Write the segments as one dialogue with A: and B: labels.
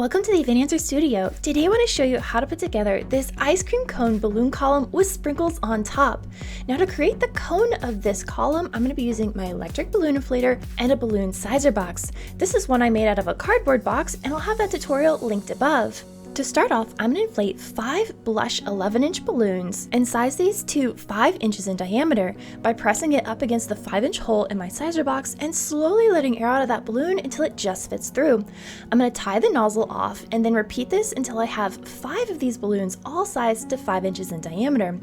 A: Welcome to the Van Studio. Today I want to show you how to put together this ice cream cone balloon column with sprinkles on top. Now to create the cone of this column, I'm going to be using my electric balloon inflator and a balloon sizer box. This is one I made out of a cardboard box, and I'll have that tutorial linked above. To start off, I'm going to inflate 5 blush 11-inch balloons and size these to 5 inches in diameter by pressing it up against the 5-inch hole in my sizer box and slowly letting air out of that balloon until it just fits through. I'm going to tie the nozzle off and then repeat this until I have 5 of these balloons all sized to 5 inches in diameter.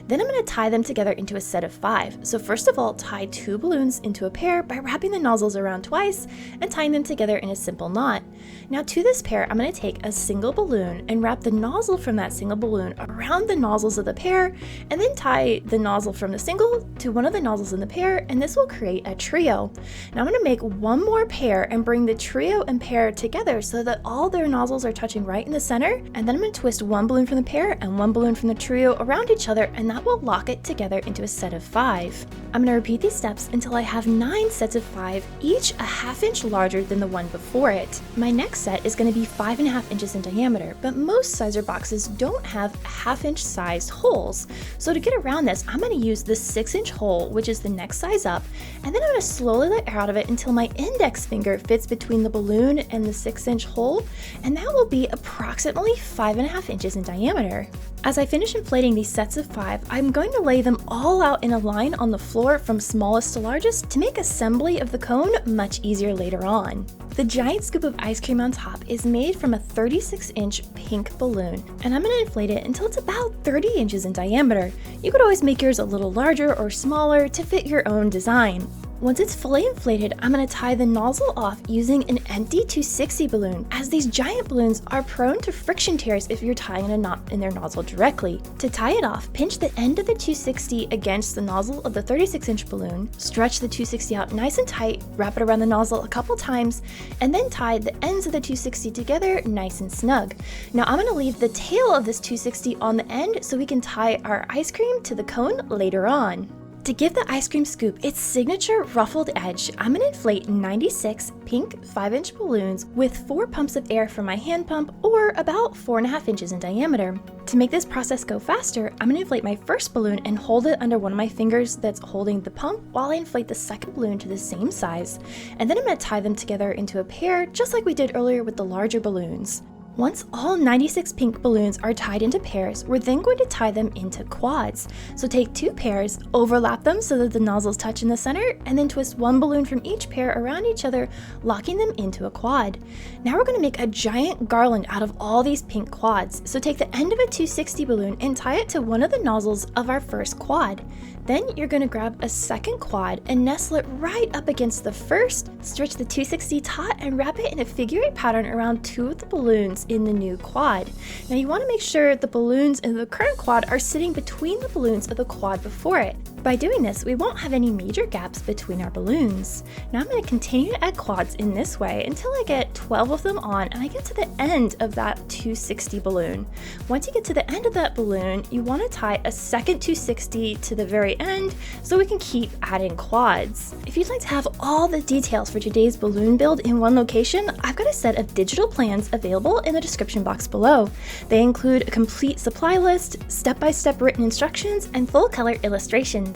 A: Then I'm going to tie them together into a set of 5. So first of all, tie 2 balloons into a pair by wrapping the nozzles around twice and tying them together in a simple knot. Now to this pair, I'm going to take a single balloon and wrap the nozzle from that single balloon around the nozzles of the pair, and then tie the nozzle from the single to one of the nozzles in the pair, and this will create a trio. Now I'm going to make one more pair and bring the trio and pair together so that all their nozzles are touching right in the center, and then I'm going to twist one balloon from the pair and one balloon from the trio around each other, and that will lock it together into a set of 5. I'm going to repeat these steps until I have 9 sets of 5, each a ½ inch larger than the one before it. My next set is going to be 5.5 inches in diameter, but most sizer boxes don't have ½ inch sized holes. So to get around this, I'm going to use the 6-inch hole, which is the next size up, and then I'm going to slowly let air out of it until my index finger fits between the balloon and the 6-inch hole, and that will be approximately 5.5 inches in diameter. As I finish inflating these sets of 5, I'm going to lay them all out in a line on the floor from smallest to largest to make assembly of the cone much easier later on. The giant scoop of ice cream on top is made from a 36-inch pink balloon, and I'm going to inflate it until it's about 30 inches in diameter. You could always make yours a little larger or smaller to fit your own design. Once it's fully inflated, I'm going to tie the nozzle off using an empty 260 balloon, as these giant balloons are prone to friction tears if you're tying a knot in their nozzle directly. To tie it off, pinch the end of the 260 against the nozzle of the 36-inch balloon, stretch the 260 out nice and tight, wrap it around the nozzle a couple times, and then tie the ends of the 260 together nice and snug. Now I'm going to leave the tail of this 260 on the end so we can tie our ice cream to the cone later on. To give the ice cream scoop its signature ruffled edge, I'm going to inflate 96 pink 5-inch balloons with 4 pumps of air from my hand pump, or about 4.5 inches in diameter. To make this process go faster, I'm going to inflate my first balloon and hold it under one of my fingers that's holding the pump while I inflate the second balloon to the same size, and then I'm going to tie them together into a pair just like we did earlier with the larger balloons. Once all 96 pink balloons are tied into pairs, we're then going to tie them into quads. So take 2 pairs, overlap them so that the nozzles touch in the center, and then twist one balloon from each pair around each other, locking them into a quad. Now we're going to make a giant garland out of all these pink quads. So take the end of a 260 balloon and tie it to one of the nozzles of our first quad. Then you're going to grab a second quad and nestle it right up against the first, stretch the 260 taut, and wrap it in a figure-8 pattern around 2 of the balloons in the new quad. Now you want to make sure the balloons in the current quad are sitting between the balloons of the quad before it. By doing this, we won't have any major gaps between our balloons. Now I'm going to continue to add quads in this way until I get 12 of them on and I get to the end of that 260 balloon. Once you get to the end of that balloon, you want to tie a second 260 to the very end so we can keep adding quads. If you'd like to have all the details for today's balloon build in one location, I've got a set of digital plans available in the description box below. They include a complete supply list, step-by-step written instructions, and full color illustrations.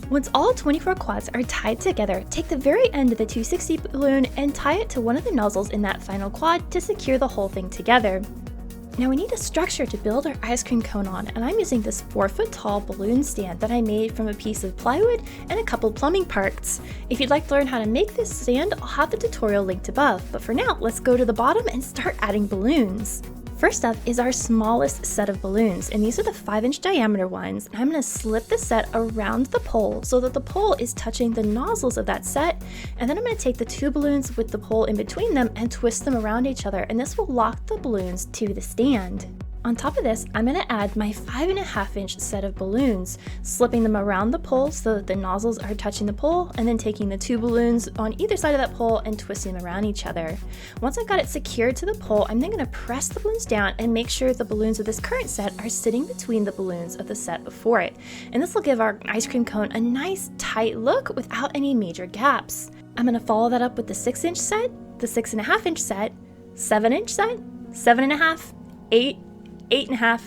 A: Once all 24 quads are tied together, take the very end of the 260 balloon and tie it to one of the nozzles in that final quad to secure the whole thing together. Now we need a structure to build our ice cream cone on, and I'm using this 4-foot tall balloon stand that I made from a piece of plywood and a couple plumbing parts. If you'd like to learn how to make this stand, I'll have the tutorial linked above, but for now, let's go to the bottom and start adding balloons. First up is our smallest set of balloons, and these are the 5-inch diameter ones. And I'm going to slip the set around the pole so that the pole is touching the nozzles of that set, and then I'm going to take the 2 balloons with the pole in between them and twist them around each other, and this will lock the balloons to the stand. On top of this, I'm going to add my 5.5-inch set of balloons, slipping them around the pole so that the nozzles are touching the pole, and then taking the 2 balloons on either side of that pole and twisting them around each other. Once I've got it secured to the pole, I'm then going to press the balloons down and make sure the balloons of this current set are sitting between the balloons of the set before it. And this will give our ice cream cone a nice tight look without any major gaps. I'm going to follow that up with the 6-inch set, the 6.5-inch set, 7-inch set, 7.5, 8, 8.5.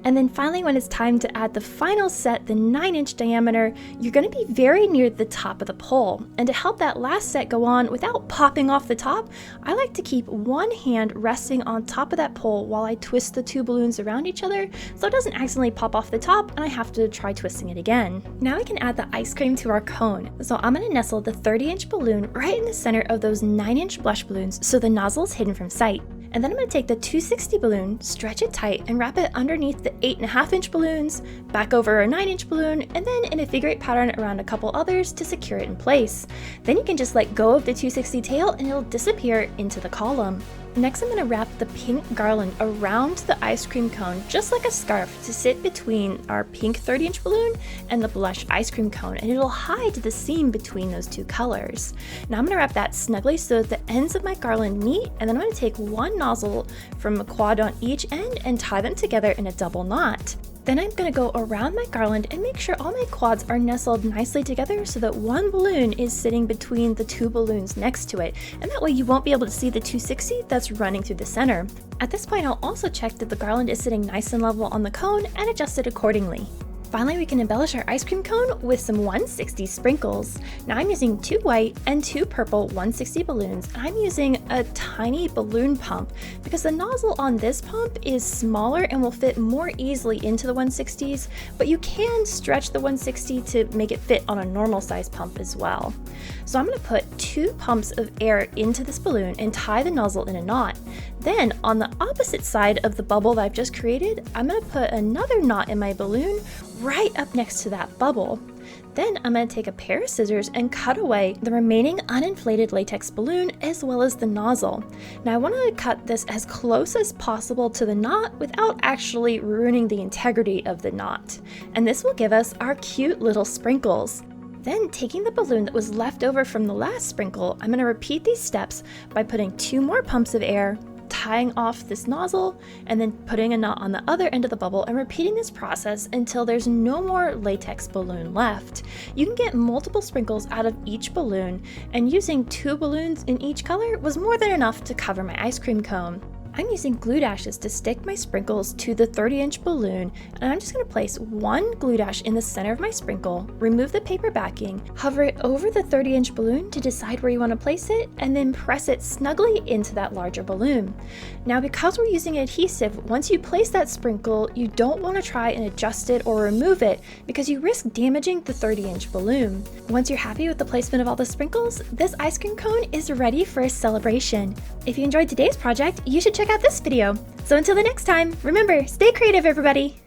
A: And then finally, when it's time to add the final set, the 9-inch diameter, you're going to be very near the top of the pole. And to help that last set go on without popping off the top, I like to keep one hand resting on top of that pole while I twist the two balloons around each other so it doesn't accidentally pop off the top and I have to try twisting it again. Now we can add the ice cream to our cone. So I'm going to nestle the 30-inch balloon right in the center of those 9-inch blush balloons so the nozzle is hidden from sight. And then I'm going to take the 260 balloon, stretch it tight, and wrap it underneath the 8.5-inch balloons, back over a 9-inch balloon, and then in a figure 8 pattern around a couple others to secure it in place. Then you can just let go of the 260 tail and it'll disappear into the column. Next, I'm going to wrap the pink garland around the ice cream cone just like a scarf to sit between our pink 30-inch balloon and the blush ice cream cone, and it'll hide the seam between those two colors. Now I'm going to wrap that snugly so that the ends of my garland meet, and then I'm going to take one nozzle from a quad on each end and tie them together in a double knot. Then I'm going to go around my garland and make sure all my quads are nestled nicely together so that one balloon is sitting between the two balloons next to it, and that way you won't be able to see the 260 that's running through the center. At this point, I'll also check that the garland is sitting nice and level on the cone and adjust it accordingly. Finally, we can embellish our ice cream cone with some 160 sprinkles. Now I'm using 2 white and 2 purple 160 balloons, and I'm using a tiny balloon pump because the nozzle on this pump is smaller and will fit more easily into the 160s, but you can stretch the 160 to make it fit on a normal size pump as well. So I'm going to put 2 pumps of air into this balloon and tie the nozzle in a knot. Then on the opposite side of the bubble that I've just created, I'm going to put another knot in my balloon right up next to that bubble. Then I'm going to take a pair of scissors and cut away the remaining uninflated latex balloon as well as the nozzle. Now I want to cut this as close as possible to the knot without actually ruining the integrity of the knot. And this will give us our cute little sprinkles. Then taking the balloon that was left over from the last sprinkle, I'm going to repeat these steps by putting 2 more pumps of air, tying off this nozzle, and then putting a knot on the other end of the bubble and repeating this process until there's no more latex balloon left. You can get multiple sprinkles out of each balloon, and using 2 balloons in each color was more than enough to cover my ice cream cone. I'm using glue dashes to stick my sprinkles to the 30-inch balloon, and I'm just going to place 1 glue dash in the center of my sprinkle, remove the paper backing, hover it over the 30-inch balloon to decide where you want to place it, and then press it snugly into that larger balloon. Now because we're using adhesive, once you place that sprinkle, you don't want to try and adjust it or remove it because you risk damaging the 30-inch balloon. Once you're happy with the placement of all the sprinkles, this ice cream cone is ready for a celebration. If you enjoyed today's project, you should check out this video. So until the next time, remember, stay creative, everybody!